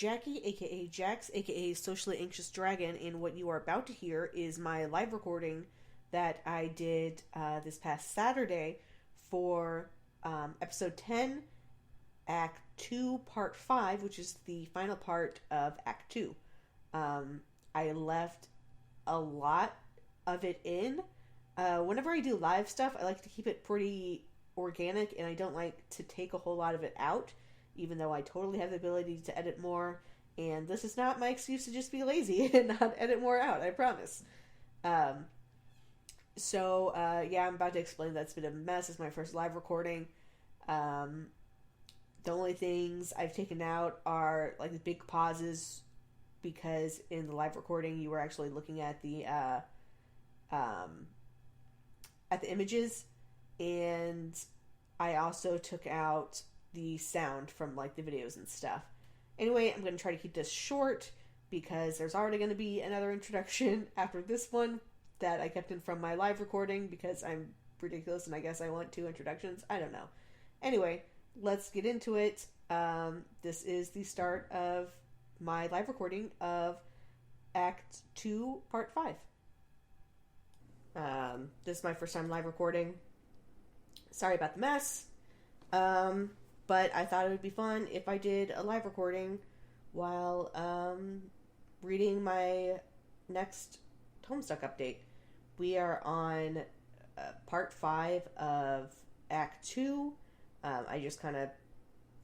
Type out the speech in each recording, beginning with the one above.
Jackie, aka Jax, aka Socially Anxious Dragon, and what you are about to hear is my live recording that I did this past Saturday for episode 10, Act 2, Part 5, which is the final part of Act 2. I left a lot of it in. Whenever I do live stuff, I like to keep it pretty organic, and I don't like to take a whole lot of it out, even though I totally have the ability to edit more. And this is not my excuse to just be lazy and not edit more out, I promise. I'm about to explain that it's been a mess. It's my first live recording. The only things I've taken out are like the big pauses, because in the live recording you were actually looking at the images, and I also took out the sound from like the videos and stuff. Anyway, I'm going to try to keep this short because there's already going to be another introduction after this one that I kept in from my live recording because I'm ridiculous and I guess I want 2 introductions. I don't know. Anyway, let's get into it. This is the start of my live recording of Act 2, Part 5. This is my first time live recording. Sorry about the mess. But I thought it would be fun if I did a live recording while reading my next Homestuck update. We are on Part 5 of Act 2. I just kind of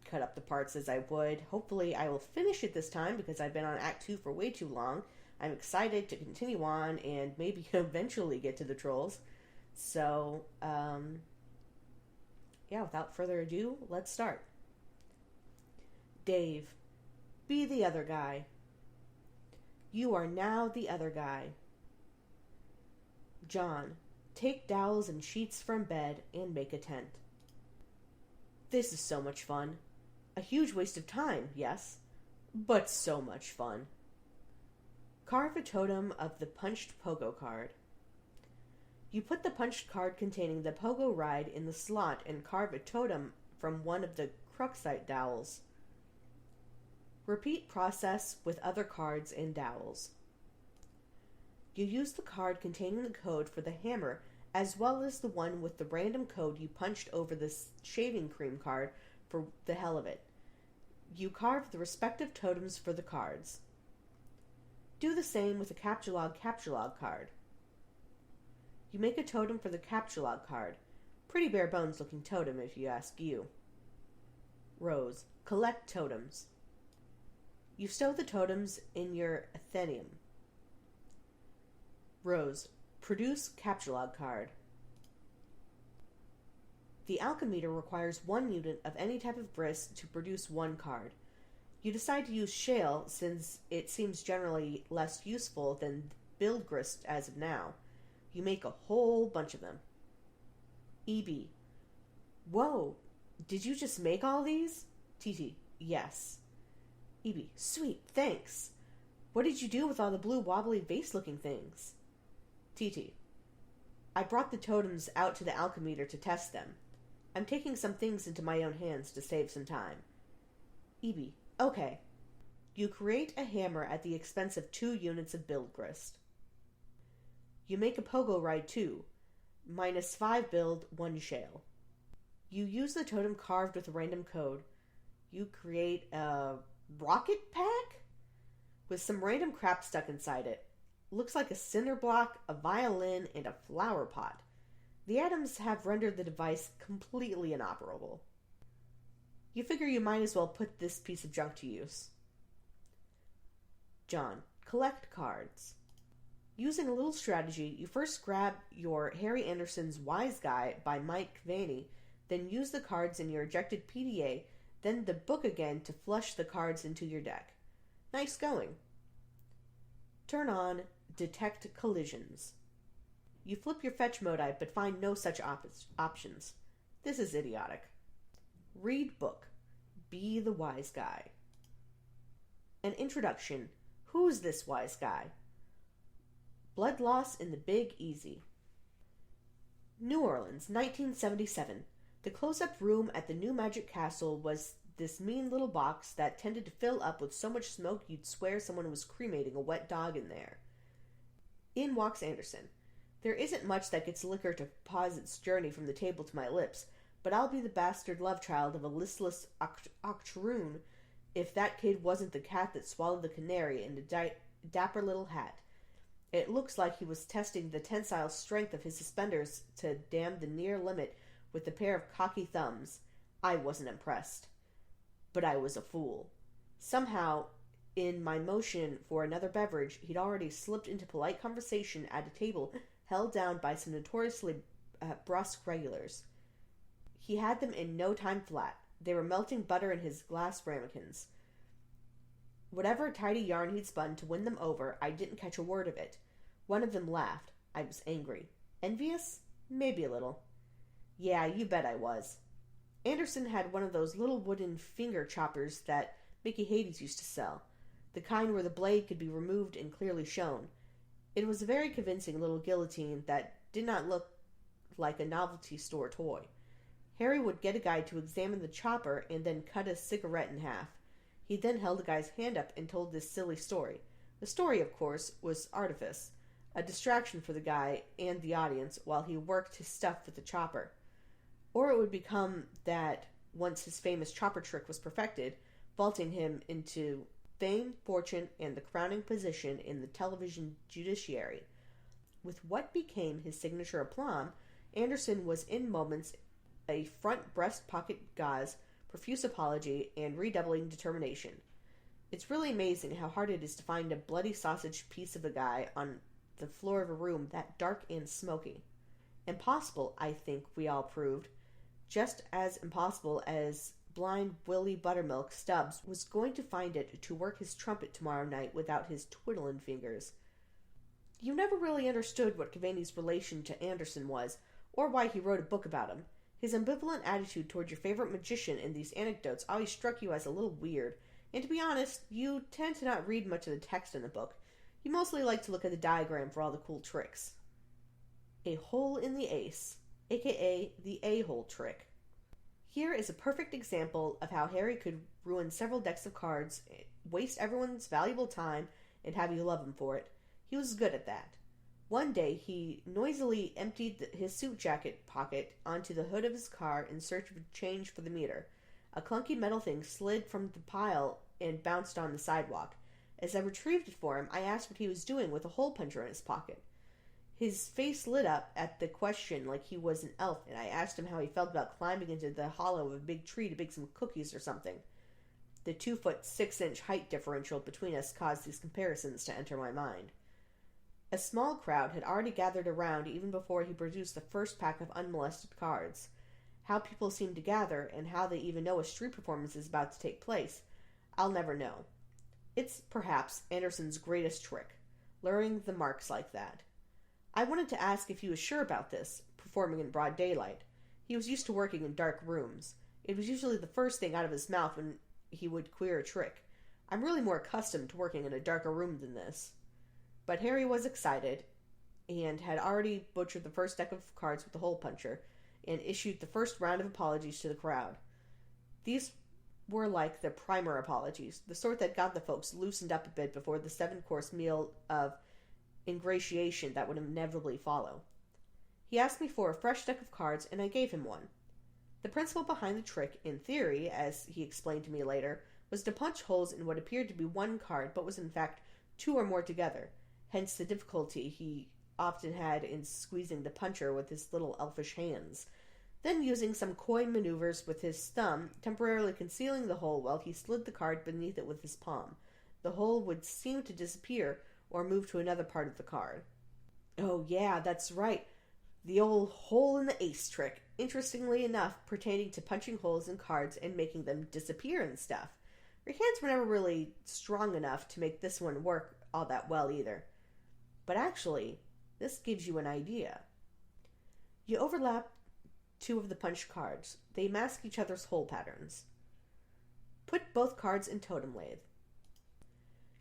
cut up the parts as I would. Hopefully I will finish it this time because I've been on Act 2 for way too long. I'm excited to continue on and maybe eventually get to the trolls. So, without further ado, let's start. Dave, be the other guy. You are now the other guy. John, take dowels and sheets from bed and make a tent. This is so much fun. A huge waste of time, yes, but so much fun. Carve a totem of the punched pogo card. You put the punched card containing the pogo ride in the slot and carve a totem from one of the Cruxite dowels. Repeat process with other cards and dowels. You use the card containing the code for the hammer as well as the one with the random code you punched over the shaving cream card for the hell of it. You carve the respective totems for the cards. Do the same with a Captchalogue card. You make a totem for the Captchalogue card. Pretty bare bones looking totem if you ask you. Rose, collect totems. You stow the totems in your Athenium. Rose, produce Captchalogue card. The Alchemeter requires 1 unit of any type of grist to produce 1 card. You decide to use shale since it seems generally less useful than build grist as of now. You make a whole bunch of them. EB. Whoa, did you just make all these? TT. Yes. EB. Sweet, thanks. What did you do with all the blue wobbly vase-looking things? TT. I brought the totems out to the Alchemeter to test them. I'm taking some things into my own hands to save some time. EB. Okay. You create a hammer at the expense of 2 units of build grist. You make a pogo ride too. -5 build, 1 shale. You use the totem carved with a random code. You create a rocket pack? With some random crap stuck inside it. Looks like a cinder block, a violin, and a flower pot. The atoms have rendered the device completely inoperable. You figure you might as well put this piece of junk to use. John, collect cards. Using a little strategy, you first grab your Harry Anderson's Wise Guy by Mike Vanny, then use the cards in your ejected PDA, then the book again to flush the cards into your deck. Nice going. Turn on Detect Collisions. You flip your fetch modi but find no such options. This is idiotic. Read book. Be the wise guy. An introduction. Who's this wise guy? Blood loss in the Big Easy. New Orleans, 1977. The close-up room at the New Magic Castle was this mean little box that tended to fill up with so much smoke you'd swear someone was cremating a wet dog in there. In walks Anderson. There isn't much that gets liquor to pause its journey from the table to my lips, but I'll be the bastard love child of a listless octoroon if that kid wasn't the cat that swallowed the canary in the dapper little hat. It looks like he was testing the tensile strength of his suspenders to damn the near limit with a pair of cocky thumbs. I wasn't impressed. But I was a fool. Somehow, in my motion for another beverage, he'd already slipped into polite conversation at a table held down by some notoriously brusque regulars. He had them in no time flat. They were melting butter in his glass ramekins. Whatever tidy yarn he'd spun to win them over, I didn't catch a word of it. One of them laughed. I was angry. Envious? Maybe a little. Yeah, you bet I was. Anderson had one of those little wooden finger choppers that Mickey Hades used to sell, the kind where the blade could be removed and clearly shown. It was a very convincing little guillotine that did not look like a novelty store toy. Harry would get a guy to examine the chopper and then cut a cigarette in half. He then held the guy's hand up and told this silly story. The story, of course, was artifice, a distraction for the guy and the audience while he worked his stuff with the chopper. Or it would become that, once his famous chopper trick was perfected, vaulting him into fame, fortune, and the crowning position in the television judiciary. With what became his signature aplomb, Anderson was in moments a front breast pocket gauze, profuse apology, and redoubling determination. It's really amazing how hard it is to find a bloody sausage piece of a guy on the floor of a room that dark and smoky. Impossible, I think we all proved. Just as impossible as blind Willie Buttermilk Stubbs was going to find it to work his trumpet tomorrow night without his twiddling fingers. You never really understood what Cavani's relation to Anderson was, or why he wrote a book about him. His ambivalent attitude toward your favorite magician in these anecdotes always struck you as a little weird, and to be honest, you tend to not read much of the text in the book. You mostly like to look at the diagram for all the cool tricks. A hole in the ace, aka the a-hole trick. Here is a perfect example of how Harry could ruin several decks of cards, waste everyone's valuable time, and have you love him for it. He was good at that. One day, he noisily emptied his suit jacket pocket onto the hood of his car in search of change for the meter. A clunky metal thing slid from the pile and bounced on the sidewalk. As I retrieved it for him, I asked what he was doing with a hole puncher in his pocket. His face lit up at the question like he was an elf, and I asked him how he felt about climbing into the hollow of a big tree to bake some cookies or something. The 2'6" height differential between us caused these comparisons to enter my mind. A small crowd had already gathered around even before he produced the first pack of unmolested cards. How people seem to gather, and how they even know a street performance is about to take place, I'll never know. It's, perhaps, Anderson's greatest trick, luring the marks like that. I wanted to ask if he was sure about this, performing in broad daylight. He was used to working in dark rooms. It was usually the first thing out of his mouth when he would queer a trick. I'm really more accustomed to working in a darker room than this. But Harry was excited, and had already butchered the first deck of cards with the hole puncher, and issued the first round of apologies to the crowd. These were like the primer apologies, the sort that got the folks loosened up a bit before the 7-course meal of ingratiation that would inevitably follow. He asked me for a fresh deck of cards, and I gave him one. The principle behind the trick, in theory, as he explained to me later, was to punch holes in what appeared to be one card, but was in fact 2 or more together, hence the difficulty he often had in squeezing the puncher with his little elfish hands, then using some coy maneuvers with his thumb, temporarily concealing the hole while he slid the card beneath it with his palm. The hole would seem to disappear, or move to another part of the card. Oh yeah, that's right. The old hole in the ace trick, interestingly enough, pertaining to punching holes in cards and making them disappear and stuff. Your hands were never really strong enough to make this one work all that well either. But actually, this gives you an idea. You overlap 2 of the punched cards. They mask each other's hole patterns. Put both cards in totem lathe.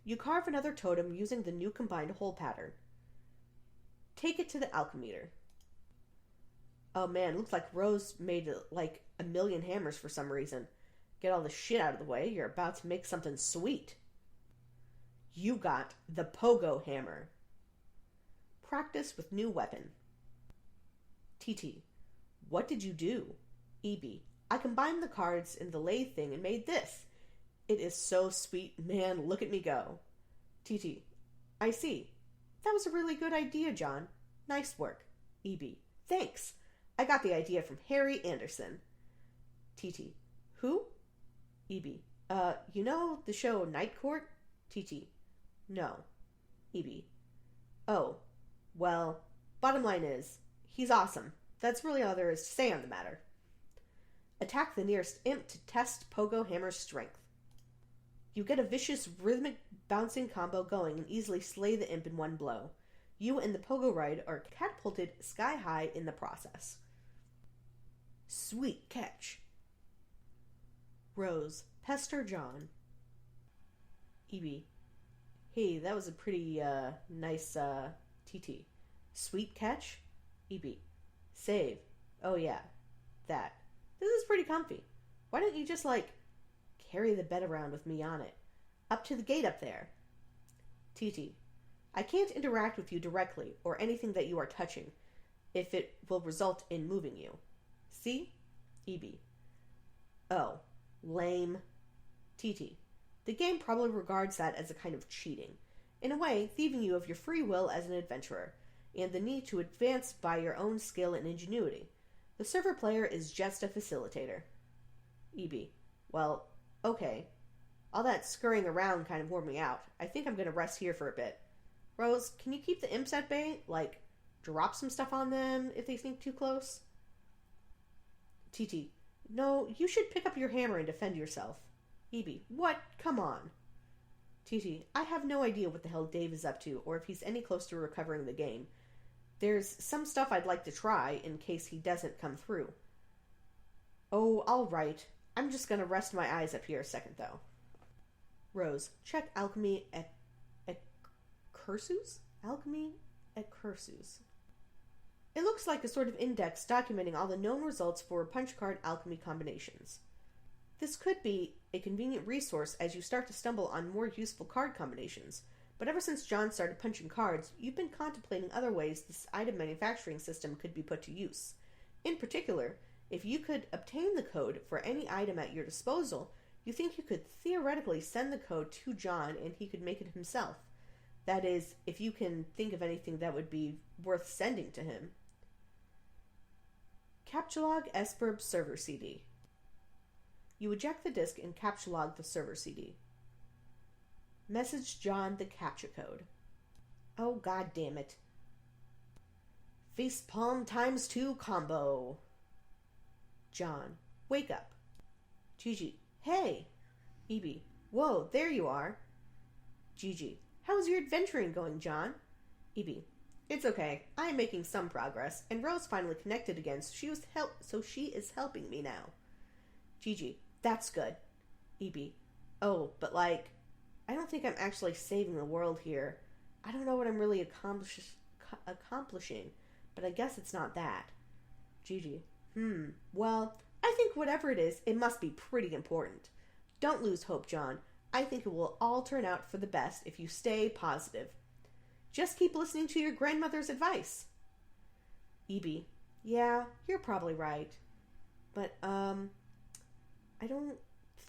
You carve another totem using the new combined hole pattern. Take it to the alchemister. Oh man, looks like Rose made like a million hammers for some reason. Get all the shit out of the way. You're about to make something sweet. You got the pogo hammer. Practice with new weapon. TT. What did you do? EB. I combined the cards in the lathe thing and made this. It is so sweet, man. Look at me go. TT. I see. That was a really good idea, John. Nice work. EB. Thanks. I got the idea from Harry Anderson. TT. Who? EB. You know the show Night Court? TT. No. EB. Oh. Well, bottom line is, he's awesome. That's really all there is to say on the matter. Attack the nearest imp to test Pogo Hammer's strength. You get a vicious rhythmic bouncing combo going and easily slay the imp in one blow. You and the Pogo Ride are catapulted sky high in the process. Sweet catch. Rose. Pester John. EB. Hey, that was a pretty, nice, TT. Sweet catch? EB. Save. Oh yeah, that. This is pretty comfy. Why don't you just, carry the bed around with me on it? Up to the gate up there. TT. I can't interact with you directly, or anything that you are touching, if it will result in moving you. See? EB. Oh. Lame. TT. The game probably regards that as a kind of cheating. In a way, thieving you of your free will as an adventurer, and the need to advance by your own skill and ingenuity. The server player is just a facilitator. EB. Well, okay. All that scurrying around kind of wore me out. I think I'm going to rest here for a bit. Rose, can you keep the imps at bay? Drop some stuff on them if they sneak too close? TT. No, you should pick up your hammer and defend yourself. EB. What? Come on. TT. I have no idea what the hell Dave is up to, or if he's any close to recovering the game. There's some stuff I'd like to try, in case he doesn't come through. Oh, all right. I'm just gonna rest my eyes up here a second, though. Rose. Check alchemy at Cursus? Alchemy at Cursus. It looks like a sort of index documenting all the known results for punch card alchemy combinations. This could be a convenient resource as you start to stumble on more useful card combinations, but ever since John started punching cards, you've been contemplating other ways this item manufacturing system could be put to use. In particular, if you could obtain the code for any item at your disposal, you think you could theoretically send the code to John and he could make it himself. That is, if you can think of anything that would be worth sending to him. Captchalog Esperb server CD. You eject the disk and captchalog the server CD. Message John the captcha code. Oh, god damn it. Facepalm ×2 combo. John. Wake up. Gigi. Hey. EB. Whoa, there you are. Gigi. How's your adventuring going, John? EB. It's okay. I am making some progress, and Rose finally connected again, so she is helping me now. Gigi. That's good. EB. Oh, but I don't think I'm actually saving the world here. I don't know what I'm really accomplishing, but I guess it's not that. Gigi. Well, I think whatever it is, it must be pretty important. Don't lose hope, John. I think it will all turn out for the best if you stay positive. Just keep listening to your grandmother's advice. EB. Yeah, you're probably right. But, I don't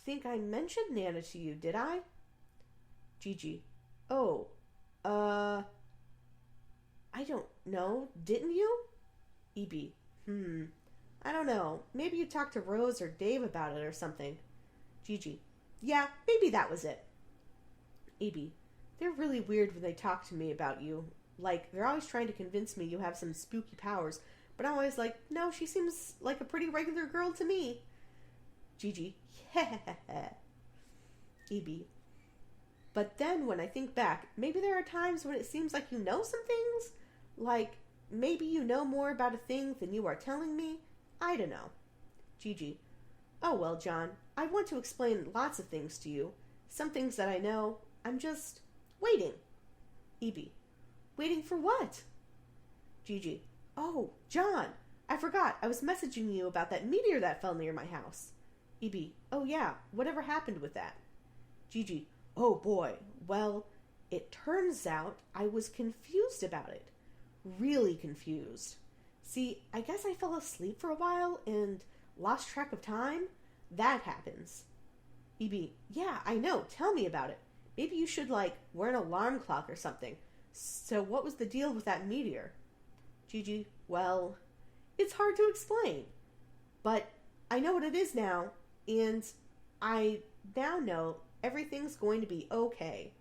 think I mentioned Nana to you, did I? Gigi. Oh, I don't know. Didn't you? EB. I don't know. Maybe you talked to Rose or Dave about it or something. Gigi. Yeah, maybe that was it. EB. They're really weird when they talk to me about you. They're always trying to convince me you have some spooky powers, but I'm always like, no, she seems like a pretty regular girl to me. Gigi. EB. But then when I think back, maybe there are times when it seems like you know some things? Maybe you know more about a thing than you are telling me? I don't know. Gigi. Oh, well, John, I want to explain lots of things to you. Some things that I know. I'm just waiting. EB. Waiting for what? Gigi. Oh, John, I forgot. I was messaging you about that meteor that fell near my house. EB, oh yeah, whatever happened with that? Gigi, oh boy, well, it turns out I was confused about it. Really confused. See, I guess I fell asleep for a while and lost track of time. That happens. EB, yeah, I know, tell me about it. Maybe you should, wear an alarm clock or something. So what was the deal with that meteor? Gigi, well, it's hard to explain. But I know what it is now, and I now know everything's going to be okay.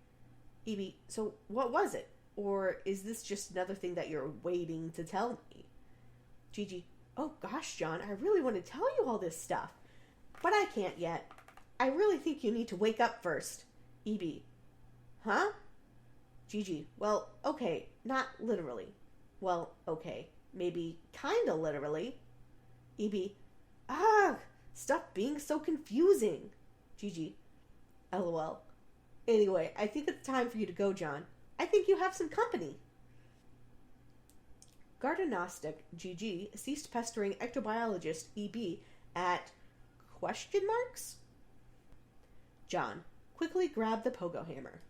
EB, so what was it? Or is this just another thing that you're waiting to tell me? Gigi, oh gosh, John, I really want to tell you all this stuff. But I can't yet. I really think you need to wake up first. EB, huh? Gigi, well, okay, not literally. Well, okay, maybe kinda literally. EB, stop being so confusing. Gigi, LOL. Anyway, I think it's time for you to go, John. I think you have some company. Gardenostic GG ceased pestering ectobiologist EB at question marks? John, quickly grab the pogo hammer.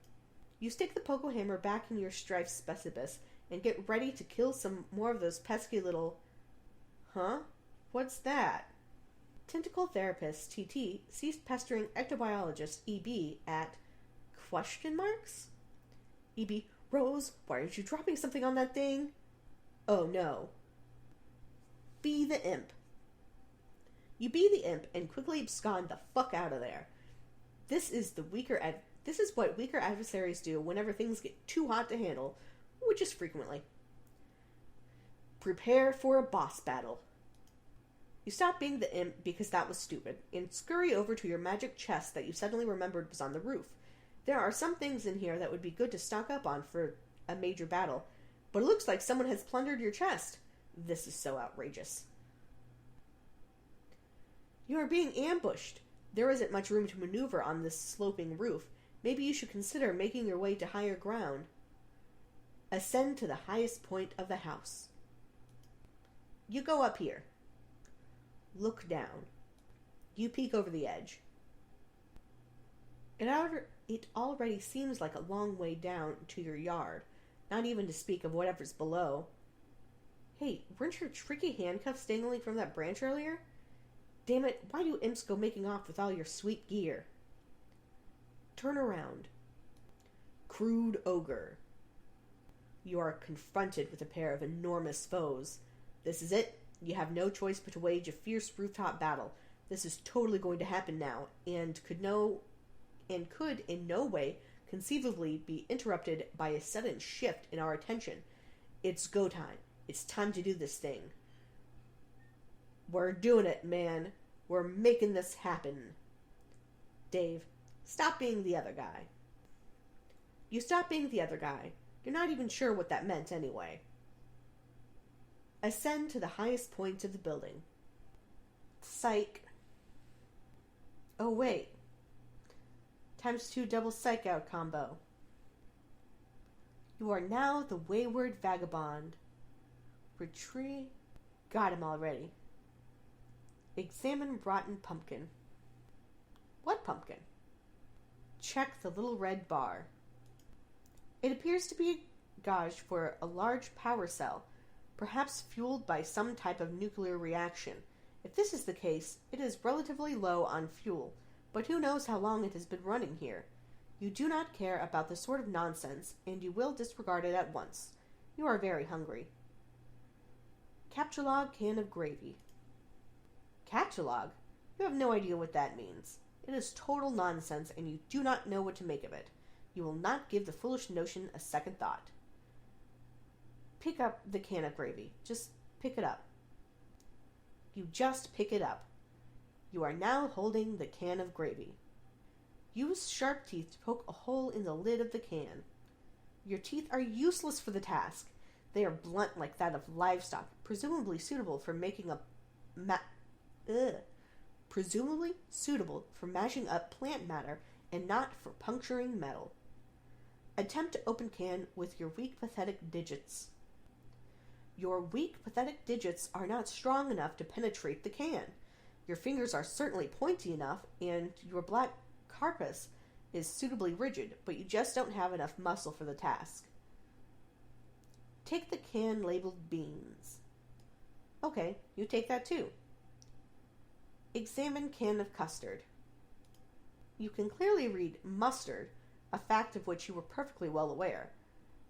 You stick the pogo hammer back in your strife specibus and get ready to kill some more of those pesky little... Huh? What's that? Tentacle therapist TT ceased pestering ectobiologist EB at question marks? EB, Rose, why aren't you dropping something on that thing? Oh no. Be the imp. You be the imp and quickly abscond the fuck out of there. This is what weaker adversaries do whenever things get too hot to handle, which is frequently. Prepare for a boss battle. You stop being the imp because that was stupid, and scurry over to your magic chest that you suddenly remembered was on the roof. There are some things in here that would be good to stock up on for a major battle, but it looks like someone has plundered your chest. This is so outrageous. You are being ambushed. There isn't much room to maneuver on this sloping roof. Maybe you should consider making your way to higher ground. Ascend to the highest point of the house. You go up here. Look down. You peek over the edge. It already seems like a long way down to your yard, not even to speak of whatever's below. Hey, weren't your tricky handcuffs dangling from that branch earlier? Damn it, why do imps go making off with all your sweet gear? Turn around. Crude ogre. You are confronted with a pair of enormous foes. This is it. You have no choice but to wage a fierce rooftop battle. This is totally going to happen now, and could in no way conceivably be interrupted by a sudden shift in our attention. It's go time. It's time to do this thing. We're doing it, man. We're making this happen. Dave, stop being the other guy. You stop being the other guy. You're not even sure what that meant anyway. Ascend to the highest point of the building. Psych. Oh, wait. ×2 double psych out combo. You are now the wayward vagabond. Retrieve. Got him already. Examine rotten pumpkin. What pumpkin? Check the little red bar. It appears to be gauged for a large power cell, perhaps fueled by some type of nuclear reaction. If this is the case, it is relatively low on fuel, but who knows how long it has been running here. You do not care about this sort of nonsense, and you will disregard it at once. You are very hungry. Capture log can of gravy. Capture log? You have no idea what that means. It is total nonsense, and you do not know what to make of it. You will not give the foolish notion a second thought. Pick up the can of gravy. Just pick it up. You just pick it up. You are now holding the can of gravy. Use sharp teeth to poke a hole in the lid of the can. Your teeth are useless for the task. They are blunt like that of livestock, presumably suitable for making up presumably suitable for mashing up plant matter and not for puncturing metal. Attempt to open can with your weak, pathetic digits. Your weak, pathetic digits are not strong enough to penetrate the can. Your fingers are certainly pointy enough, and your black carapace is suitably rigid, but you just don't have enough muscle for the task. Take the can labeled beans. Okay, you take that too. Examine can of custard. You can clearly read mustard, a fact of which you were perfectly well aware.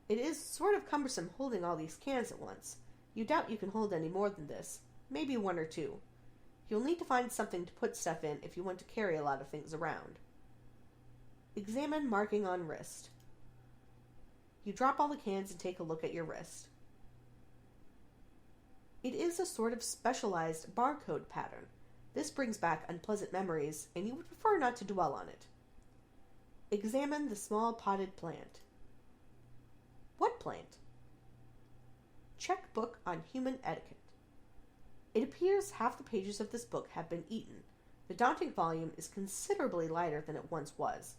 It is sort of cumbersome holding all these cans at once. You doubt you can hold any more than this, maybe one or two. You'll need to find something to put stuff in if you want to carry a lot of things around. Examine marking on wrist. You drop all the cans and take a look at your wrist. It is a sort of specialized barcode pattern. This brings back unpleasant memories, and you would prefer not to dwell on it. Examine the small potted plant. What plant? Check book on human etiquette. It appears half the pages of this book have been eaten. The daunting volume is considerably lighter than it once was.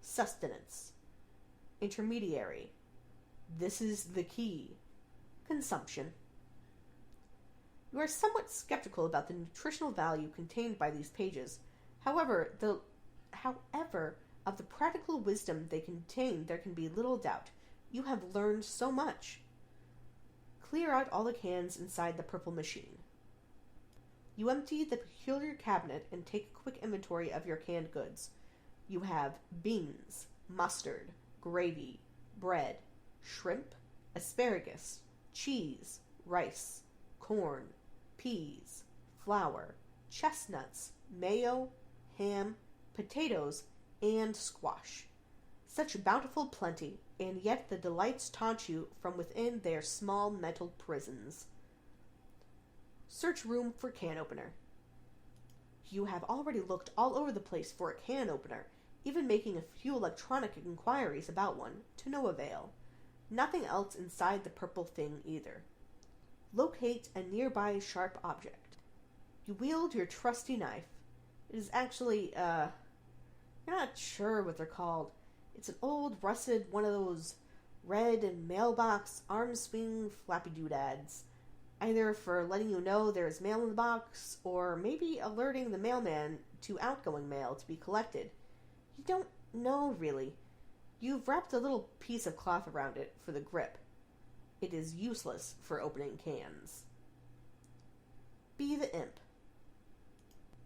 Sustenance. Intermediary. This is the key. Consumption. You are somewhat skeptical about the nutritional value contained by these pages. However, of the practical wisdom they contain, there can be little doubt. You have learned so much. Clear out all the cans inside the purple machine. You empty the peculiar cabinet and take a quick inventory of your canned goods. You have beans, mustard, gravy, bread, shrimp, asparagus, cheese, rice, corn, peas, flour, chestnuts, mayo, ham, potatoes, and squash. Such bountiful plenty, and yet the delights taunt you from within their small metal prisons. Search room for can opener. You have already looked all over the place for a can opener, even making a few electronic inquiries about one, to no avail. Nothing else inside the purple thing either. Locate a nearby sharp object. You wield your trusty knife. It is actually, you're not sure what they're called. It's an old, rusted, one of those red and mailbox arm swing flappy doodads. Either for letting you know there's mail in the box, or maybe alerting the mailman to outgoing mail to be collected. You don't know, really. You've wrapped a little piece of cloth around it for the grip. It is useless for opening cans. Be the imp.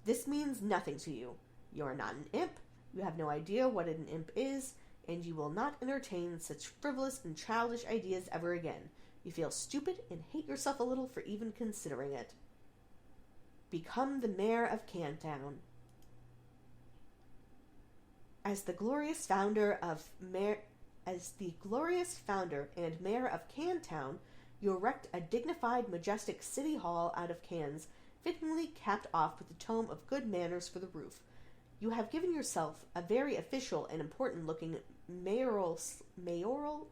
This means nothing to you. You are not an imp, you have no idea what an imp is, and you will not entertain such frivolous and childish ideas ever again. You feel stupid and hate yourself a little for even considering it. Become the mayor of Cantown. As the glorious founder and mayor of Cantown, you erect a dignified, majestic city hall out of cans, fittingly capped off with a tome of good manners for the roof. You have given yourself a very official and important-looking mayoral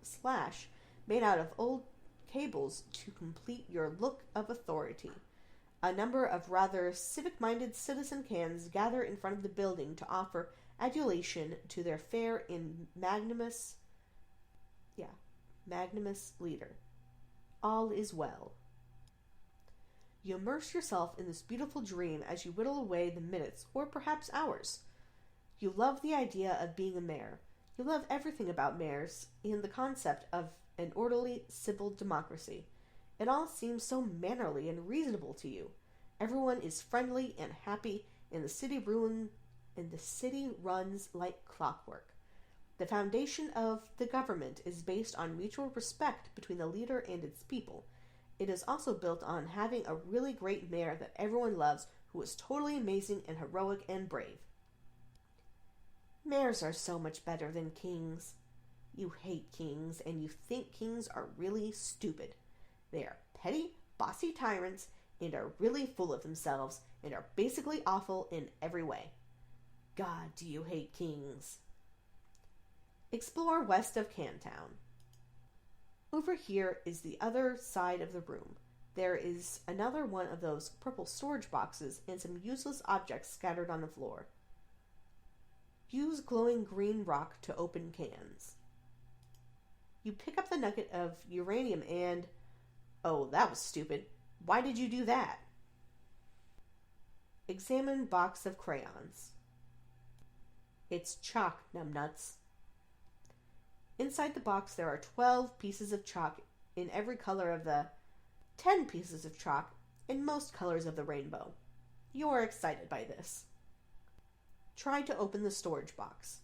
slash made out of old cables to complete your look of authority. A number of rather civic-minded citizen cans gather in front of the building to offer adulation to their fair and magnanimous leader. All is well. You immerse yourself in this beautiful dream as you whittle away the minutes, or perhaps hours. You love the idea of being a mayor. You love everything about mayors and the concept of an orderly civil democracy. It all seems so mannerly and reasonable to you. Everyone is friendly and happy, and the city runs like clockwork. The foundation of the government is based on mutual respect between the leader and its people. It is also built on having a really great mayor that everyone loves, who is totally amazing and heroic and brave. Mayors are so much better than kings. You hate kings, and you think kings are really stupid. They are petty, bossy tyrants, and are really full of themselves, and are basically awful in every way. God, do you hate kings. Explore west of Cantown. Over here is the other side of the room. There is another one of those purple storage boxes and some useless objects scattered on the floor. Use glowing green rock to open cans. You pick up the nugget of uranium and... Oh, that was stupid. Why did you do that? Examine box of crayons. It's chalk, numbnuts. Inside the box there are 12 pieces of chalk in every color of the 10 pieces of chalk in most colors of the rainbow. You are excited by this. Try to open the storage box.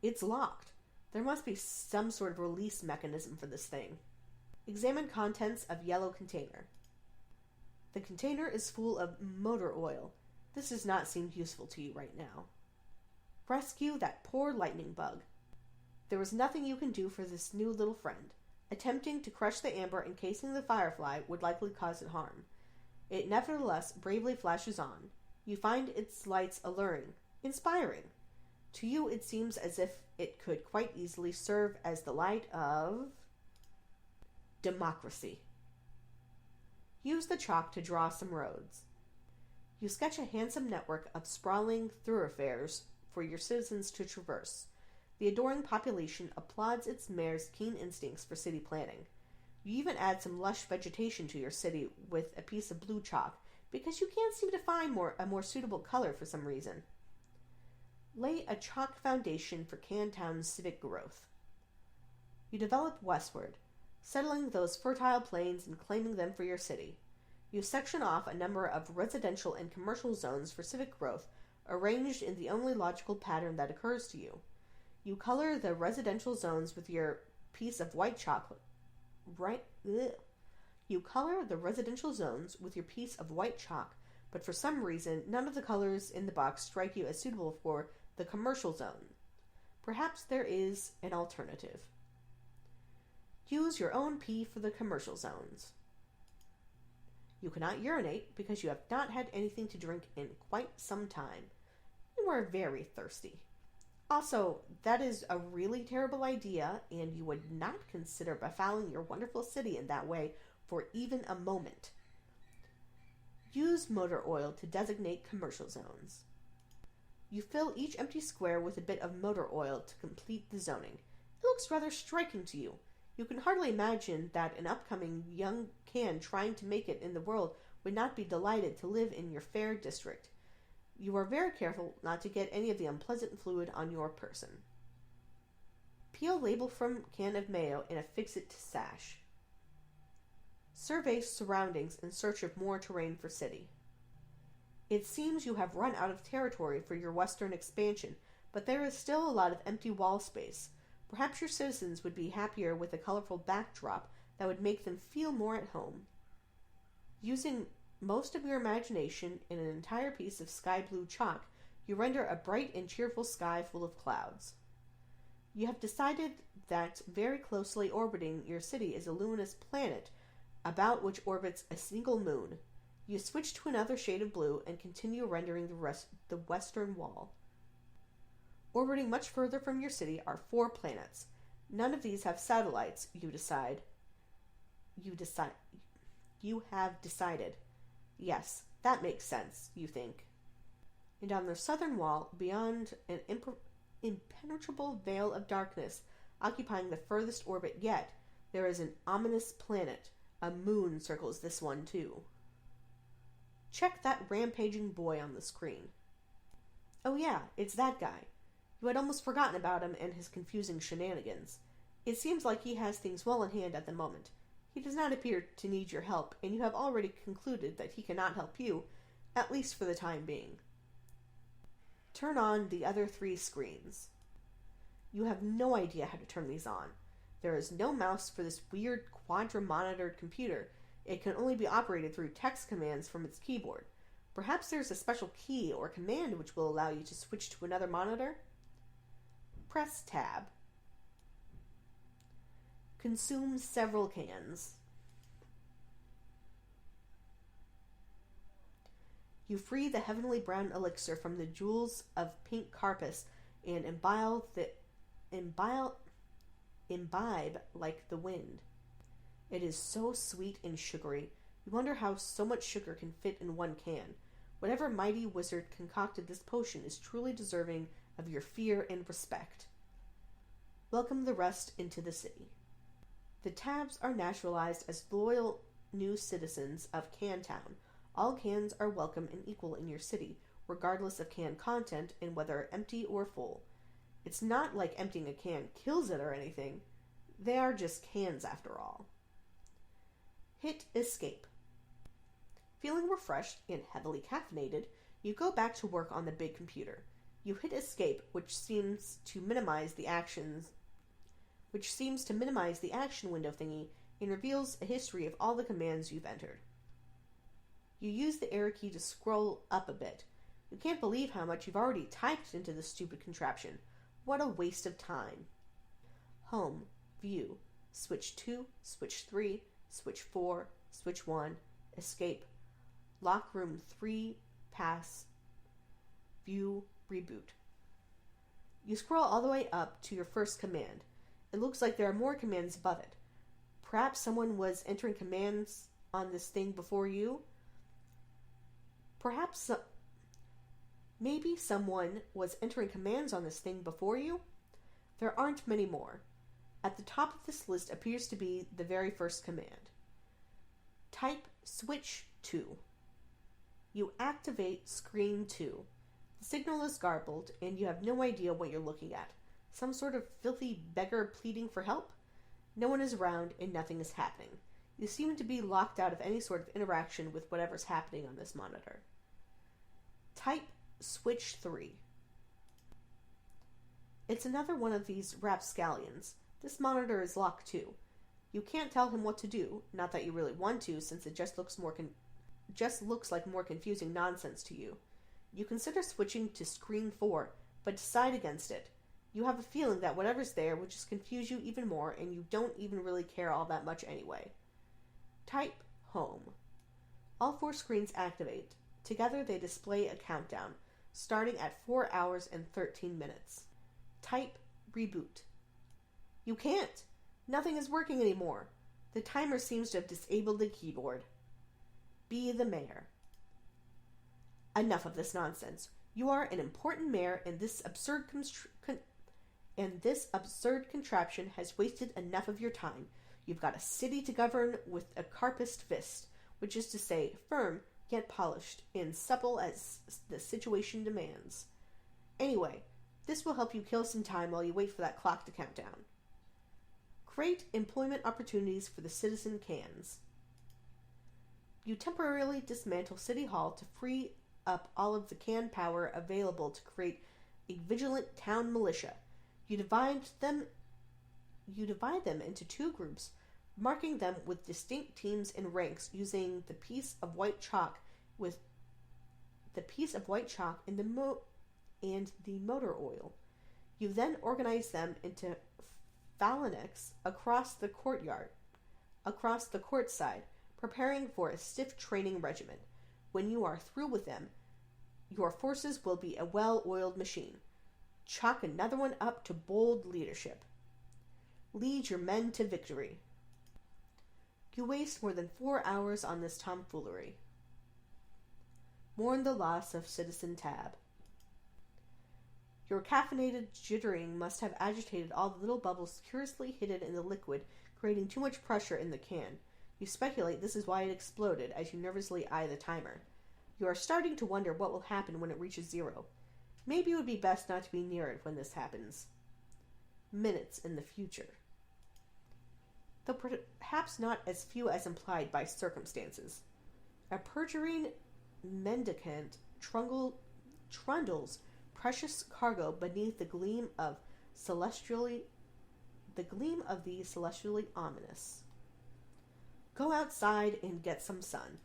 It's locked. There must be some sort of release mechanism for this thing. Examine contents of yellow container. The container is full of motor oil. This does not seem useful to you right now. Rescue that poor lightning bug. There is nothing you can do for this new little friend. Attempting to crush the amber encasing the firefly would likely cause it harm. It nevertheless bravely flashes on. You find its lights alluring, inspiring. To you it seems as if it could quite easily serve as the light of democracy. Use the chalk to draw some roads. You sketch a handsome network of sprawling thoroughfares for your citizens to traverse. The adoring population applauds its mayor's keen instincts for city planning. You even add some lush vegetation to your city with a piece of blue chalk, because you can't seem to find a more suitable color for some reason. Lay a chalk foundation for Cantown's civic growth. You develop westward, settling those fertile plains and claiming them for your city. You section off a number of residential and commercial zones for civic growth, arranged in the only logical pattern that occurs to you. You color the residential zones with your piece of white chocolate. You color the residential zones with your piece of white chalk, but for some reason, none of the colors in the box strike you as suitable for the commercial zone. Perhaps there is an alternative. Use your own pee for the commercial zones. You cannot urinate because you have not had anything to drink in quite some time. You are very thirsty. Also, that is a really terrible idea, and you would not consider befouling your wonderful city in that way for even a moment. Use motor oil to designate commercial zones. You fill each empty square with a bit of motor oil to complete the zoning. It looks rather striking to you. You can hardly imagine that an upcoming young can trying to make it in the world would not be delighted to live in your fair district. You are very careful not to get any of the unpleasant fluid on your person. Peel label from can of mayo and affix it to sash. Survey surroundings in search of more terrain for city. It seems you have run out of territory for your western expansion, but there is still a lot of empty wall space. Perhaps your citizens would be happier with a colorful backdrop that would make them feel more at home. Using most of your imagination in an entire piece of sky blue chalk, you render a bright and cheerful sky full of clouds. You have decided that very closely orbiting your city is a luminous planet, about which orbits a single moon. You switch to another shade of blue and continue rendering the western wall. Orbiting much further from your city are 4 planets. None of these have satellites, you have decided. Yes, that makes sense, you think. And on the southern wall, beyond an impenetrable veil of darkness, occupying the furthest orbit yet, there is an ominous planet. A moon circles this one, too. Check that rampaging boy on the screen. Oh yeah, it's that guy. You had almost forgotten about him and his confusing shenanigans. It seems like he has things well in hand at the moment. He does not appear to need your help, and you have already concluded that he cannot help you, at least for the time being. Turn on the other 3 screens. You have no idea how to turn these on. There is no mouse for this weird quadra-monitored computer. It can only be operated through text commands from its keyboard. Perhaps there's a special key or command which will allow you to switch to another monitor? Press Tab. Consume several cans. You free the heavenly brown elixir from the jewels of pink carpus and imbibe like the wind. It is so sweet and sugary. You wonder how so much sugar can fit in one can. Whatever mighty wizard concocted this potion is truly deserving of your fear and respect. Welcome the rest into the city. The Tabs are naturalized as loyal new citizens of Cantown. All cans are welcome and equal in your city, regardless of can content and whether empty or full. It's not like emptying a can kills it or anything. They are just cans after all. Hit escape. Feeling refreshed and heavily caffeinated, you go back to work on the big computer. You hit escape, which seems to minimize the action window thingy and reveals a history of all the commands you've entered. You use the arrow key to scroll up a bit. You can't believe how much you've already typed into this stupid contraption. What a waste of time. Home, view, switch 2, switch 3, switch 4, switch 1, escape, lock room 3, pass, view, reboot. You scroll all the way up to your first command. It looks like there are more commands above it. Perhaps someone was entering commands on this thing before you? Maybe someone was entering commands on this thing before you? There aren't many more. At the top of this list appears to be the very first command. Type switch 2. You activate screen 2. The signal is garbled, and you have no idea what you're looking at. Some sort of filthy beggar pleading for help? No one is around, and nothing is happening. You seem to be locked out of any sort of interaction with whatever's happening on this monitor. Type switch 3. It's another one of these rapscallions. This monitor is locked too. You can't tell him what to do, not that you really want to, since it just looks like more confusing nonsense to you. You consider switching to screen 4, but decide against it. You have a feeling that whatever's there will just confuse you even more, and you don't even really care all that much anyway. Type home. All 4 screens activate. Together they display a countdown, starting at 4 hours and 13 minutes. Type reboot. You can't! Nothing is working anymore. The timer seems to have disabled the keyboard. Be the mayor. Enough of this nonsense. You are an important mayor, and this absurd contraption has wasted enough of your time. You've got a city to govern with a carpist fist, which is to say, firm, yet polished, and supple as the situation demands. Anyway, this will help you kill some time while you wait for that clock to count down. Create employment opportunities for the citizen cans. You temporarily dismantle City Hall to free up all of the can power available to create a vigilant town militia. You divide them into 2 groups, marking them with distinct teams and ranks using the piece of white chalk and the motor oil. You then organize them into phalanx across the court side, preparing for a stiff training regimen. When you are through with them, your forces will be a well-oiled machine. Chalk another one up to bold leadership. Lead your men to victory. You waste more than 4 hours on this tomfoolery. Mourn the loss of Citizen Tab. Your caffeinated jittering must have agitated all the little bubbles curiously hidden in the liquid, creating too much pressure in the can. You speculate this is why it exploded as you nervously eye the timer. You are starting to wonder what will happen when it reaches 0. Maybe it would be best not to be near it when this happens. Minutes in the future. Though perhaps not as few as implied by circumstances. A perjuring mendicant trundles precious cargo beneath the gleam of the celestially ominous. Go outside and get some sun.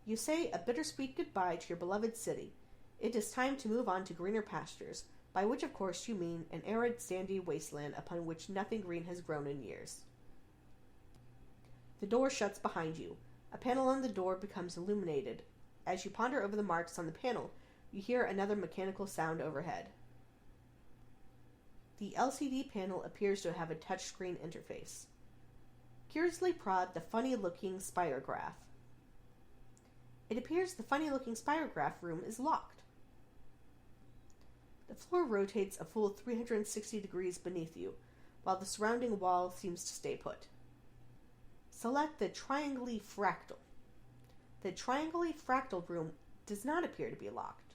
You say a bittersweet goodbye to your beloved city. It is time to move on to greener pastures, by which of course you mean an arid, sandy wasteland upon which nothing green has grown in years. The door shuts behind you. A panel on the door becomes illuminated. As you ponder over the marks on the panel, you hear another mechanical sound overhead. The LCD panel appears to have a touchscreen interface. Curiously prod the funny-looking spirograph. It appears the funny-looking spirograph room is locked. The floor rotates a full 360 degrees beneath you, while the surrounding wall seems to stay put. Select the triangly fractal. The triangle-y fractal room does not appear to be locked.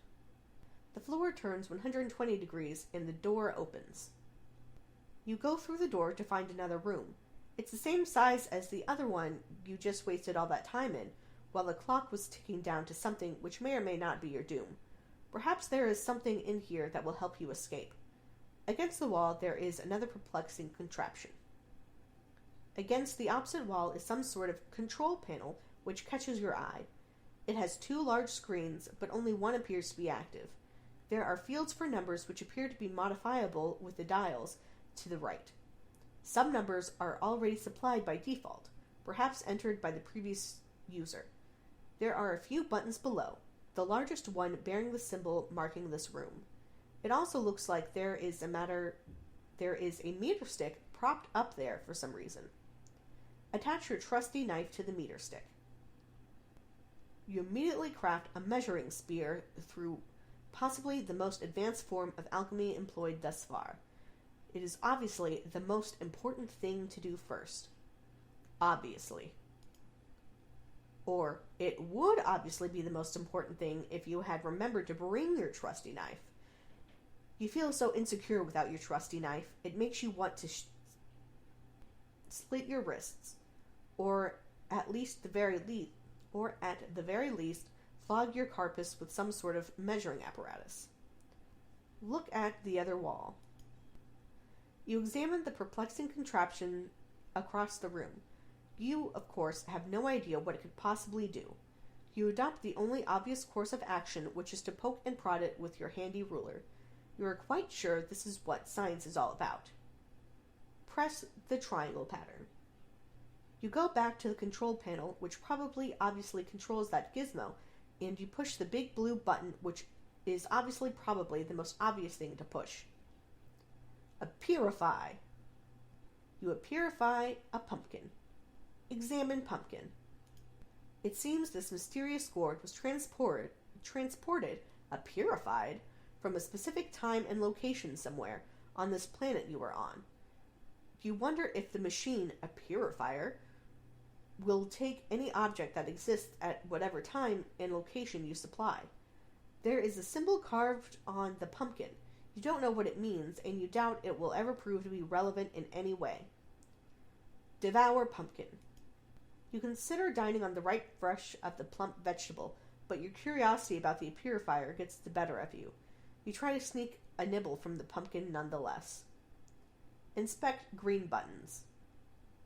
The floor turns 120 degrees and the door opens. You go through the door to find another room. It's the same size as the other one you just wasted all that time in, while the clock was ticking down to something which may or may not be your doom. Perhaps there is something in here that will help you escape. Against the wall there is another perplexing contraption. Against the opposite wall is some sort of control panel which catches your eye. It has 2 large screens, but only one appears to be active. There are fields for numbers which appear to be modifiable with the dials to the right. Some numbers are already supplied by default, perhaps entered by the previous user. There are a few buttons below, the largest one bearing the symbol marking this room. It also looks like there is a meter stick propped up there for some reason. Attach your trusty knife to the meter stick. You immediately craft a measuring spear through possibly the most advanced form of alchemy employed thus far. It is obviously the most important thing to do first. Obviously. Or it would obviously be the most important thing if you had remembered to bring your trusty knife. You feel so insecure without your trusty knife, it makes you want to slit your wrists, or at the very least, flog your carapace with some sort of measuring apparatus. Look at the other wall. You examine the perplexing contraption across the room. You, of course, have no idea what it could possibly do. You adopt the only obvious course of action, which is to poke and prod it with your handy ruler. You are quite sure this is what science is all about. Press the triangle pattern. You go back to the control panel, which obviously controls that gizmo, and you push the big blue button, which is probably the most obvious thing to push. Appearify. You appearify a pumpkin. Examine pumpkin. It seems this mysterious gourd was transported, appearified, from a specific time and location somewhere on this planet you are on. You wonder if the machine, a purifier, will take any object that exists at whatever time and location you supply. There is a symbol carved on the pumpkin. You don't know what it means, and you doubt it will ever prove to be relevant in any way. Devour pumpkin. You consider dining on the ripe flesh of the plump vegetable, but your curiosity about the purifier gets the better of you. You try to sneak a nibble from the pumpkin nonetheless. Inspect green buttons.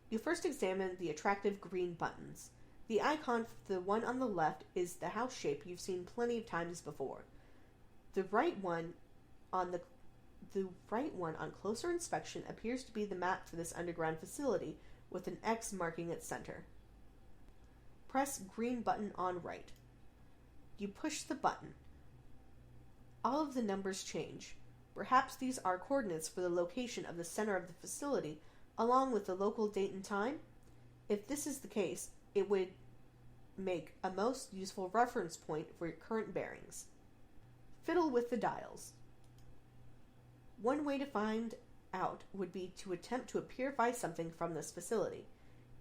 You first examine the attractive green buttons. The icon for the one on the left is the house shape you've seen plenty of times before. The right one on closer inspection appears to be the map for this underground facility, with an X marking its center. Press green button on right. You push the button. All of the numbers change. Perhaps these are coordinates for the location of the center of the facility, along with the local date and time? If this is the case, it would make a most useful reference point for your current bearings. Fiddle with the dials. One way to find out would be to attempt to purify something from this facility.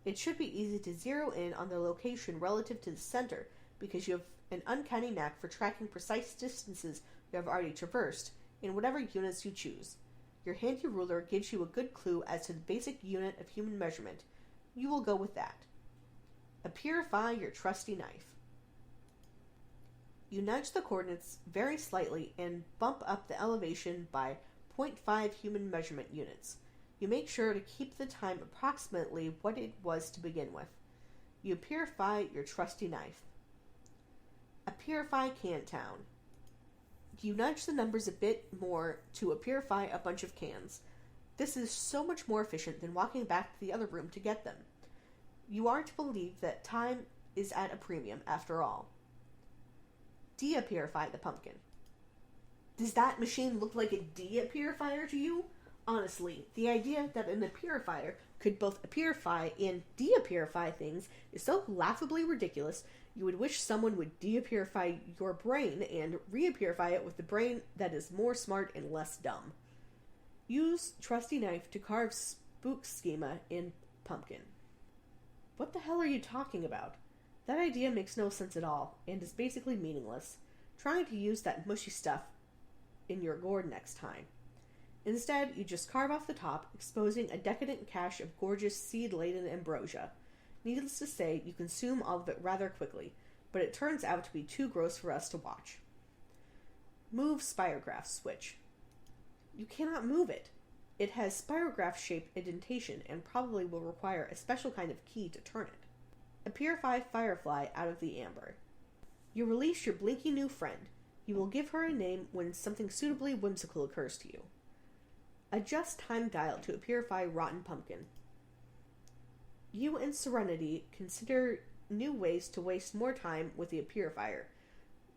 It should be easy to zero in on the location relative to the center, because you have an uncanny knack for tracking precise distances you have already traversed, in whatever units you choose. Your handy ruler gives you a good clue as to the basic unit of human measurement. You will go with that. Purify your trusty knife. You nudge the coordinates very slightly and bump up the elevation by 0.5 human measurement units. You make sure to keep the time approximately what it was to begin with. You purify your trusty knife. Purify Cantown. You nudge the numbers a bit more to purify a bunch of cans. This is so much more efficient than walking back to the other room to get them. You are to believe that time is at a premium after all. Purify the pumpkin. Does that machine look like a purifier to you? Honestly, the idea that an purifier could both purify and purify things is so laughably ridiculous, you would wish someone would purify your brain and repurify it with the brain that is more smart and less dumb. Use trusty knife to carve spook schema in pumpkin. What the hell are you talking about? That idea makes no sense at all, and is basically meaningless. Trying to use that mushy stuff in your gourd next time. Instead, you just carve off the top, exposing a decadent cache of gorgeous seed-laden ambrosia. Needless to say, you consume all of it rather quickly, but it turns out to be too gross for us to watch. Move spirograph switch. You cannot move it. It has spirograph-shaped indentation and probably will require a special kind of key to turn it. A purify firefly out of the amber. You release your blinky new friend. You will give her a name when something suitably whimsical occurs to you. Adjust time dial to purify rotten pumpkin. You and Serenity consider new ways to waste more time with the purifier.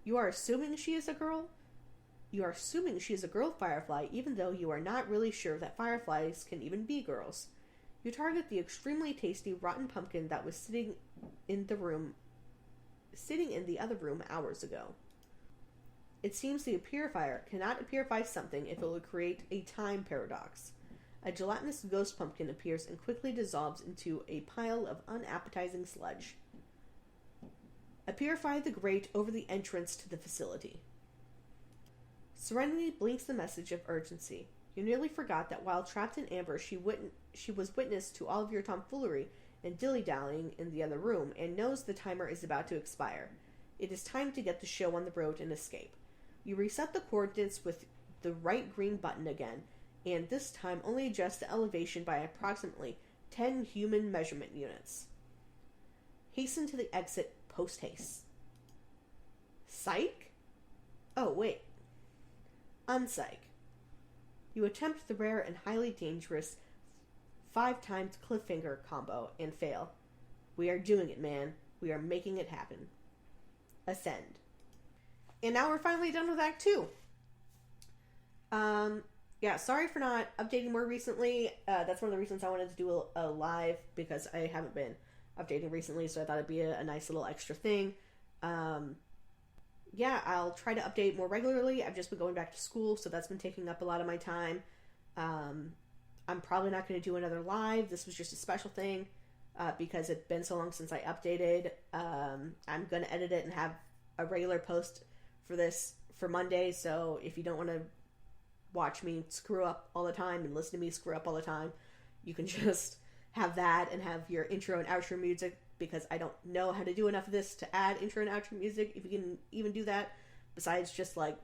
You are assuming she is a girl? You are assuming she is a girl firefly, even though you are not really sure that fireflies can even be girls. You target the extremely tasty rotten pumpkin that was sitting in the other room hours ago. It seems the purifier cannot purify something if it will create a time paradox. A gelatinous ghost pumpkin appears and quickly dissolves into a pile of unappetizing sludge. Purify the grate over the entrance to the facility. Serenity blinks the message of urgency. You nearly forgot that while trapped in amber, she was witness to all of your tomfoolery and dilly-dallying in the other room, and knows the timer is about to expire. It is time to get the show on the road and escape. You reset the coordinates with the right green button again, and this time only adjust the elevation by approximately 10 human measurement units. Hasten to the exit post-haste. Psych? Oh, wait. Unpsych. You attempt the rare and highly dangerous 5 times cliffhanger combo and fail. We are doing it, man. We are making it happen. Ascend. And now we're finally done with Act 2. Yeah, sorry for not updating more recently. That's one of the reasons I wanted to do a live, because I haven't been updating recently, so I thought it'd be a nice little extra thing. Yeah, I'll try to update more regularly. I've just been going back to school, so that's been taking up a lot of my time. I'm probably not going to do another live. This was just a special thing, because it's been so long since I updated. I'm going to edit it and have a regular post for this for Monday, so if you don't want to watch me screw up all the time and listen to me screw up all the time, you can just have that and have your intro and outro music, because I don't know how to do enough of this to add intro and outro music, if you can even do that, besides just like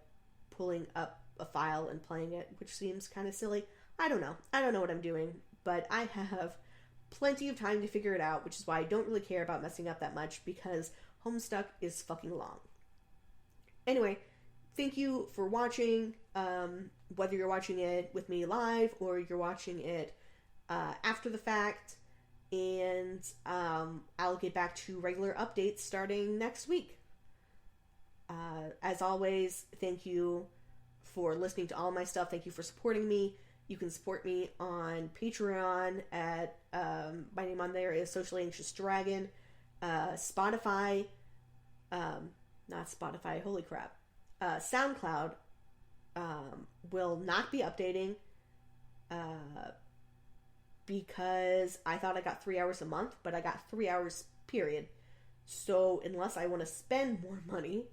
pulling up a file and playing it, which seems kind of silly. I don't know what I'm doing, but I have plenty of time to figure it out, which is why I don't really care about messing up that much, because Homestuck is fucking long. Anyway, thank you for watching, whether you're watching it with me live or you're watching it after the fact, and I'll get back to regular updates starting next week. As always, thank you for listening to all my stuff. Thank you for supporting me. You can support me on Patreon at, my name on there is Socially Anxious Dragon. Spotify, not Spotify, holy crap. SoundCloud will not be updating because I thought I got 3 hours a month, but I got 3 hours, period. So unless I want to spend more money,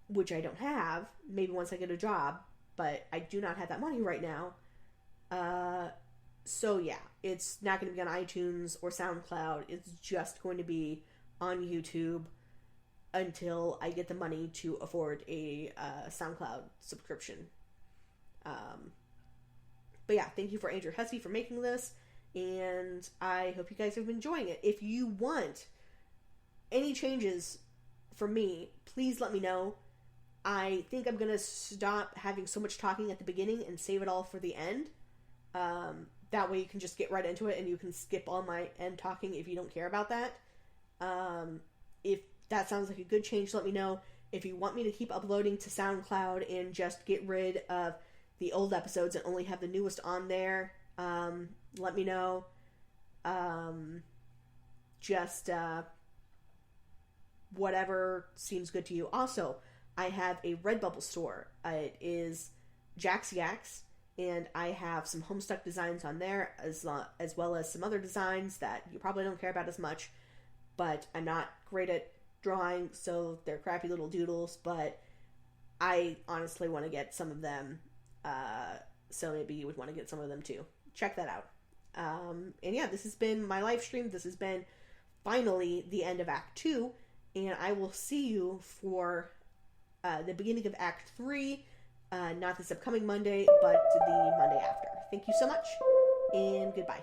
which I don't have, maybe once I get a job, but I do not have that money right now. So yeah, it's not going to be on iTunes or SoundCloud. It's just going to be on YouTube until I get the money to afford a SoundCloud subscription. But yeah, thank you for Andrew Hussey for making this, and I hope you guys have been enjoying it. If you want any changes from me, please let me know. I think I'm going to stop having so much talking at the beginning and save it all for the end. That way you can just get right into it and you can skip all my end talking if you don't care about that. If that sounds like a good change, let me know. If you want me to keep uploading to SoundCloud and just get rid of the old episodes and only have the newest on there, let me know. Whatever seems good to you. Also, I have a Redbubble store. It is Jack's Yaks, and I have some Homestuck designs on there, as well as some other designs that you probably don't care about as much. but I'm not great at drawing, so they're crappy little doodles, but I honestly want to get some of them, so maybe you would want to get some of them too. Check that out. And yeah, this has been my live stream. This has been finally the end of Act 2, and I will see you for the beginning of Act 3, not this upcoming Monday, but the Monday after. Thank you so much, and goodbye.